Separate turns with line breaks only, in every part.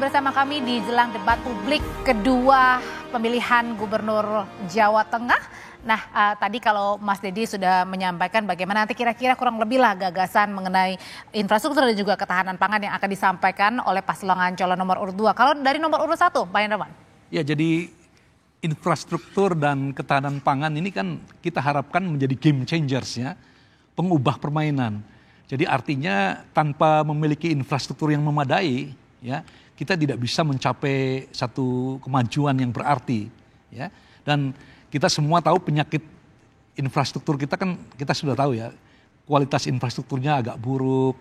bersama kami di jelang debat publik kedua pemilihan Gubernur Jawa Tengah. Nah, tadi kalau Mas Dedi sudah menyampaikan bagaimana nanti kira-kira kurang lebih lah gagasan mengenai infrastruktur dan juga ketahanan pangan yang akan disampaikan oleh paslon calon nomor urut 2. Kalau dari nomor urut 1, Pak Hendrawan.
Ya, jadi infrastruktur dan ketahanan pangan ini kan kita harapkan menjadi game changers ya, pengubah permainan. Jadi artinya tanpa memiliki infrastruktur yang memadai, ya, kita tidak bisa mencapai satu kemajuan yang berarti, ya. Dan kita semua tahu penyakit infrastruktur kita kan, kita sudah tahu ya, kualitas infrastrukturnya agak buruk,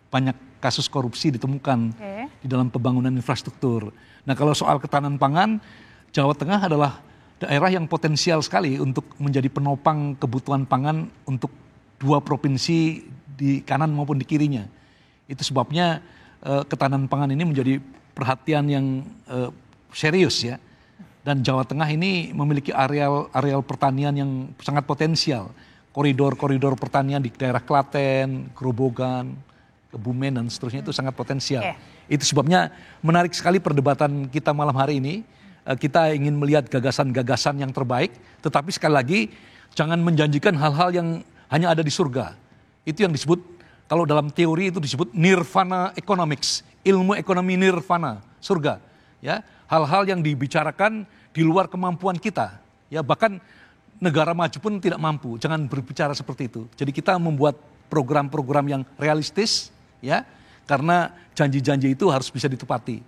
banyak kasus korupsi ditemukan di dalam pembangunan infrastruktur. Nah, kalau soal ketahanan pangan, Jawa Tengah adalah daerah yang potensial sekali untuk menjadi penopang kebutuhan pangan untuk dua provinsi di kanan maupun di kirinya. Itu sebabnya ketahanan pangan ini menjadi perhatian yang serius ya. Dan Jawa Tengah ini memiliki areal pertanian yang sangat potensial. Koridor-koridor pertanian di daerah Klaten, Grobogan, Kebumen dan seterusnya itu sangat potensial. Itu sebabnya menarik sekali perdebatan kita malam hari ini. Kita ingin melihat gagasan-gagasan yang terbaik, tetapi sekali lagi jangan menjanjikan hal-hal yang hanya ada di surga. Itu yang disebut, kalau dalam teori itu disebut nirvana economics, ilmu ekonomi nirvana, surga. Ya, hal-hal yang dibicarakan di luar kemampuan kita. Ya, bahkan negara maju pun tidak mampu. Jangan berbicara seperti itu. Jadi kita membuat program-program yang realistis, ya, karena janji-janji itu harus bisa ditepati.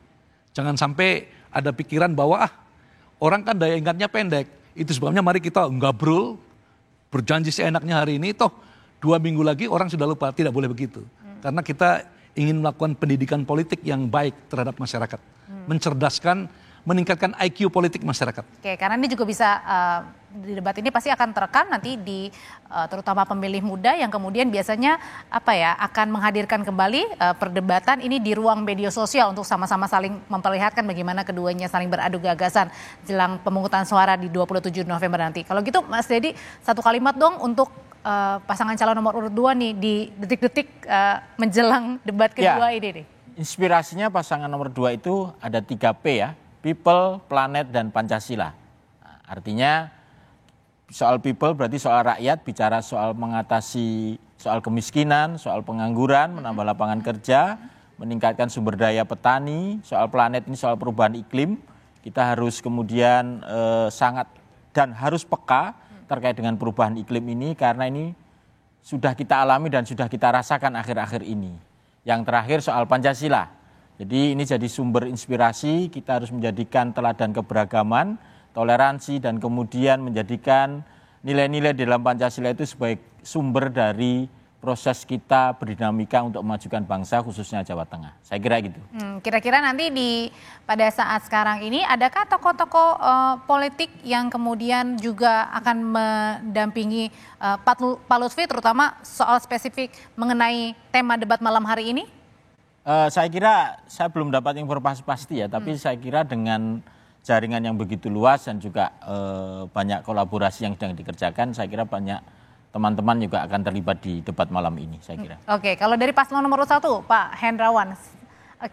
Jangan sampai ada pikiran bahwa orang kan daya ingatnya pendek. Itu sebabnya mari kita gabrul, berjanji seenaknya hari ini, toh 2 minggu lagi orang sudah lupa. Tidak boleh begitu. Karena kita ingin melakukan pendidikan politik yang baik terhadap masyarakat. Mencerdaskan, meningkatkan IQ politik masyarakat. Oke,
karena ini juga bisa di debat ini pasti akan terekam nanti di terutama pemilih muda yang kemudian biasanya akan menghadirkan kembali perdebatan ini di ruang media sosial untuk sama-sama saling memperlihatkan bagaimana keduanya saling beradu gagasan jelang pemungutan suara di 27 November nanti. Kalau gitu Mas Dedi, satu kalimat dong untuk pasangan calon nomor urut 2 nih di detik-detik menjelang debat kedua ini nih.
Inspirasinya pasangan nomor 2 itu ada 3P ya, People, Planet, dan Pancasila. Nah, artinya soal people berarti soal rakyat, bicara soal mengatasi soal kemiskinan, soal pengangguran, menambah lapangan kerja, meningkatkan sumber daya petani. Soal planet ini soal perubahan iklim, kita harus kemudian sangat dan harus peka terkait dengan perubahan iklim ini karena ini sudah kita alami dan sudah kita rasakan akhir-akhir ini. Yang terakhir soal Pancasila. Jadi ini jadi sumber inspirasi, kita harus menjadikan teladan keberagaman, toleransi, dan kemudian menjadikan nilai-nilai di dalam Pancasila itu sebagai sumber dari proses kita berdinamika untuk memajukan bangsa khususnya Jawa Tengah. Saya kira gitu.
Kira-kira nanti pada saat sekarang ini adakah tokoh-tokoh politik yang kemudian juga akan mendampingi Pak Lutfi terutama soal spesifik mengenai tema debat malam hari ini?
Saya kira saya belum dapat informasi pasti ya, tapi saya kira dengan jaringan yang begitu luas dan juga banyak kolaborasi yang sedang dikerjakan, saya kira banyak teman-teman juga akan terlibat di debat malam ini, saya kira.
Oke, kalau dari paslon nomor 1, Pak Hendrawan,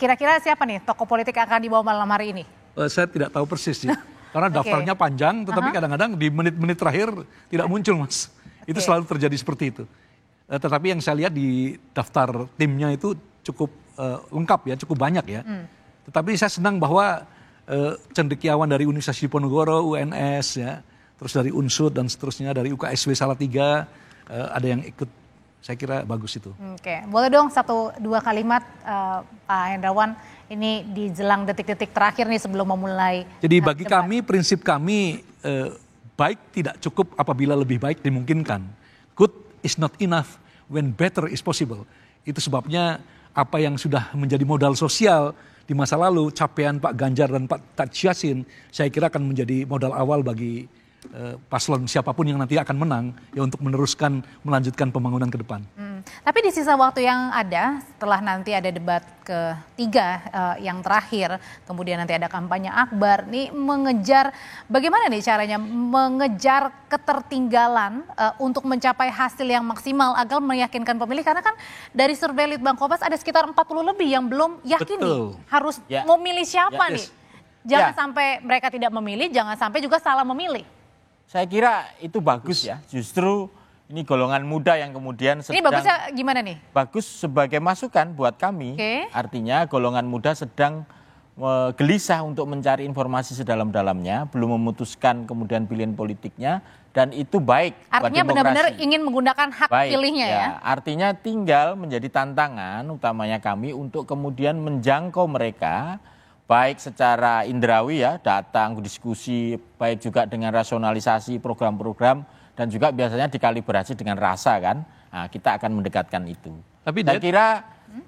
kira-kira siapa nih tokoh politik yang akan dibawa malam hari ini?
Saya tidak tahu persis ya, karena daftarnya panjang, tetapi kadang-kadang di menit-menit terakhir tidak muncul, Mas. Itu selalu terjadi seperti itu. Tetapi yang saya lihat di daftar timnya itu cukup lengkap ya, cukup banyak ya. Tetapi saya senang bahwa cendekiawan dari Universitas Diponegoro, UNS ya, terus dari Unsud dan seterusnya, dari UKSW Salatiga, ada yang ikut, saya kira bagus itu.
Oke, boleh dong 1-2 kalimat Pak Hendrawan, ini di jelang detik-detik terakhir nih sebelum memulai.
Jadi bagi kami, prinsip kami, baik tidak cukup apabila lebih baik dimungkinkan. Good is not enough when better is possible. Itu sebabnya apa yang sudah menjadi modal sosial di masa lalu, capaian Pak Ganjar dan Pak Taj Yassin, saya kira akan menjadi modal awal bagi paslon siapapun yang nanti akan menang ya untuk melanjutkan pembangunan ke depan.
Tapi di sisa waktu yang ada setelah nanti ada debat ketiga yang terakhir, kemudian nanti ada kampanye akbar, nih bagaimana nih caranya mengejar ketertinggalan untuk mencapai hasil yang maksimal agar meyakinkan pemilih, karena kan dari survei Litbang Kompas ada sekitar 40 lebih yang belum yakin nih harus mau milih siapa nih. Jangan sampai mereka tidak memilih, jangan sampai juga salah memilih.
Saya kira itu bagus ya, justru ini golongan muda yang kemudian sedang...
Ini bagusnya gimana nih?
Bagus sebagai masukan buat kami, artinya golongan muda sedang gelisah untuk mencari informasi sedalam-dalamnya, belum memutuskan kemudian pilihan politiknya, dan itu baik buat demokrasi.
Artinya benar-benar ingin menggunakan hak pilihnya ya?
Artinya tinggal menjadi tantangan utamanya kami untuk kemudian menjangkau mereka, baik secara indrawi ya, datang diskusi, baik juga dengan rasionalisasi program-program, dan juga biasanya dikalibrasi dengan rasa kan. Nah, kita akan mendekatkan itu. Tapi saya kira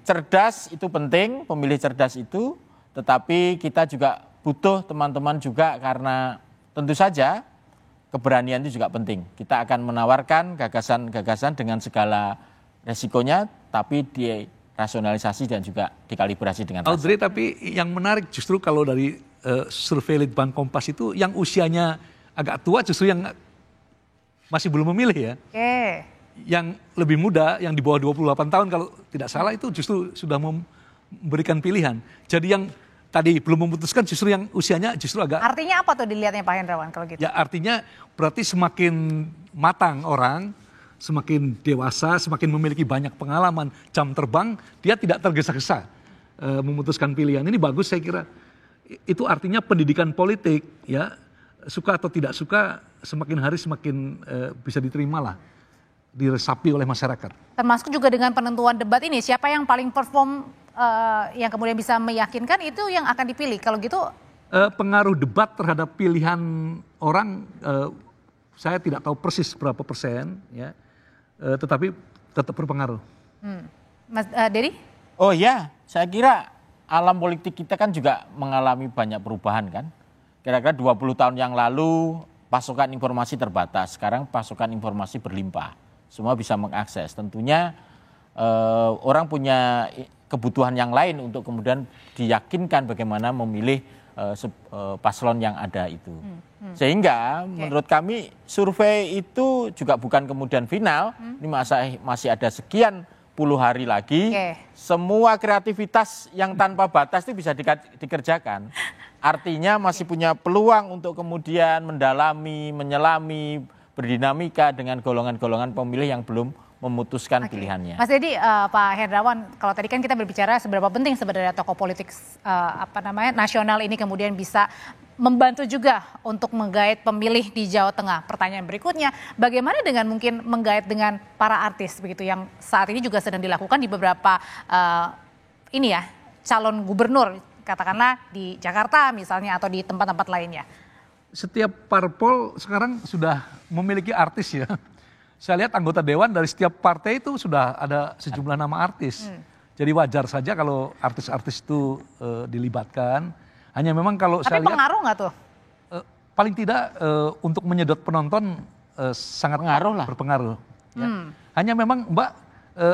cerdas itu penting, pemilih cerdas itu, tetapi kita juga butuh teman-teman juga karena tentu saja keberanian itu juga penting. Kita akan menawarkan gagasan-gagasan dengan segala resikonya, tapi rasionalisasi dan juga dikalibrasi dengan rasa.
Audrey, tapi yang menarik justru kalau dari survei Litbang Kompas itu yang usianya agak tua justru yang masih belum memilih ya. Yang lebih muda, yang di bawah 28 tahun kalau tidak salah itu justru sudah memberikan pilihan. Jadi yang tadi belum memutuskan justru yang usianya justru agak...
Artinya apa tuh dilihatnya Pak Hendrawan kalau gitu?
Ya artinya berarti semakin matang orang, semakin dewasa, semakin memiliki banyak pengalaman, jam terbang, dia tidak tergesa-gesa memutuskan pilihan. Ini bagus saya kira. Itu artinya pendidikan politik, ya suka atau tidak suka, semakin hari semakin bisa diterima lah, diresapi oleh masyarakat.
Termasuk juga dengan penentuan debat ini, siapa yang paling perform yang kemudian bisa meyakinkan itu yang akan dipilih. Kalau gitu?
Pengaruh debat terhadap pilihan orang, saya tidak tahu persis berapa persen, ya. Tetapi tetap berpengaruh.
Mas Dery?
Oh ya, saya kira alam politik kita kan juga mengalami banyak perubahan kan. Kira-kira 20 tahun yang lalu pasokan informasi terbatas, sekarang pasokan informasi berlimpah. Semua bisa mengakses. Tentunya orang punya kebutuhan yang lain untuk kemudian diyakinkan bagaimana memilih paslon yang ada itu. Sehingga menurut kami survei itu juga bukan kemudian final, ini masih ada sekian puluh hari lagi, semua kreativitas yang tanpa batas itu bisa dikerjakan. Artinya masih punya peluang untuk kemudian mendalami, menyelami, berdinamika dengan golongan-golongan pemilih yang belum memutuskan pilihannya.
Mas Dedi, Pak Hendrawan, kalau tadi kan kita berbicara seberapa penting sebenarnya tokoh politik nasional ini kemudian bisa membantu juga untuk menggait pemilih di Jawa Tengah. Pertanyaan berikutnya, bagaimana dengan mungkin menggait dengan para artis begitu yang saat ini juga sedang dilakukan di beberapa calon gubernur, katakanlah di Jakarta misalnya atau di tempat-tempat lainnya.
Setiap parpol sekarang sudah memiliki artis ya. Saya lihat anggota dewan dari setiap partai itu sudah ada sejumlah nama artis. Jadi wajar saja kalau artis-artis itu dilibatkan. Hanya memang kalau
saya lihat... Tapi pengaruh nggak tuh?
Paling tidak untuk menyedot penonton sangat berpengaruh. Ya. Hanya memang Mbak,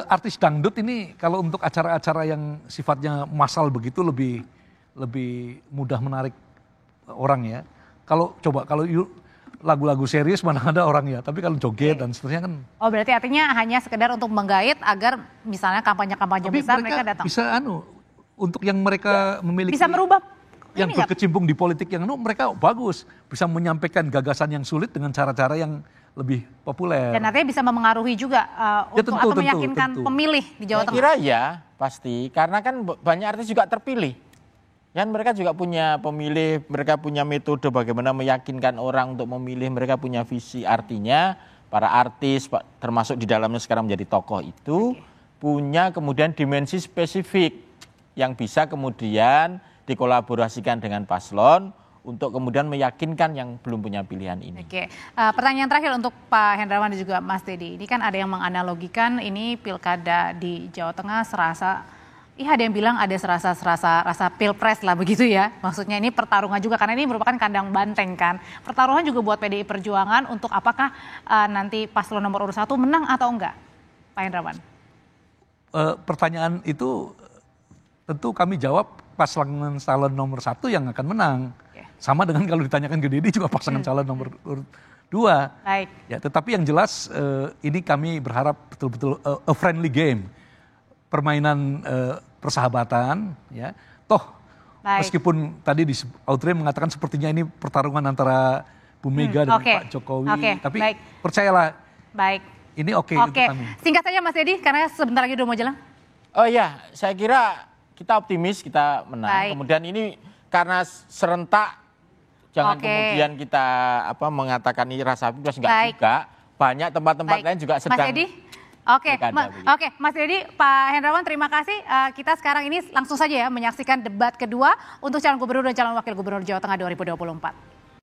artis dangdut ini kalau untuk acara-acara yang sifatnya massal begitu lebih mudah menarik orang ya. Kalau lagu-lagu serius mana ada orangnya, tapi kalau joget dan seterusnya kan. Oh
berarti artinya hanya sekedar untuk menggait agar misalnya kampanye-kampanye besar mereka datang.
Bisa untuk yang mereka memiliki.
Bisa merubah.
Yang berkecimpung di politik yang mereka bagus, bisa menyampaikan gagasan yang sulit dengan cara-cara yang lebih populer.
Dan artinya bisa memengaruhi juga atau meyakinkan pemilih di Jawa Tengah.
Saya kira ya pasti, karena kan banyak artis juga terpilih. Kan mereka juga punya pemilih, mereka punya metode bagaimana meyakinkan orang untuk memilih, mereka punya visi. Artinya para artis termasuk di dalamnya sekarang menjadi tokoh itu punya kemudian dimensi spesifik yang bisa kemudian dikolaborasikan dengan paslon untuk kemudian meyakinkan yang belum punya pilihan ini.
Pertanyaan terakhir untuk Pak Hendrawan dan juga Mas Dedi. Ini kan ada yang menganalogikan ini pilkada di Jawa Tengah serasa Iya, ada yang bilang ada rasa pilpres lah begitu ya. Maksudnya ini pertarungan juga karena ini merupakan kandang banteng kan. Pertaruhan juga buat PDI Perjuangan untuk apakah nanti paslon nomor urut 1 menang atau enggak, Pak Hendrawan?
Pertanyaan itu tentu kami jawab pasangan calon nomor 1 yang akan menang. Sama dengan kalau ditanyakan ke Deddy juga pasangan calon nomor urut 2.
Baik.
Ya, tetapi yang jelas ini kami berharap betul-betul a friendly game. Permainan persahabatan, ya. Toh
Baik.
meskipun tadi di Audrey mengatakan sepertinya ini pertarungan antara Bu Mega dengan Pak Jokowi, tapi
baik.
percayalah,
Baik.
ini oke untuk kami.
Singkat saja Mas Deddy, karena sebentar lagi udah mau jalan.
Oh iya, saya kira kita optimis kita menang.
Baik.
Kemudian ini karena serentak, jangan kemudian kita mengatakan ini rasa bebas, enggak juga. Banyak tempat-tempat lain juga sedang.
Mas Deddy? Oke, Mas Deddy, Pak Hendrawan, terima kasih. Kita sekarang ini langsung saja ya menyaksikan debat kedua untuk calon gubernur dan calon wakil gubernur Jawa Tengah 2024.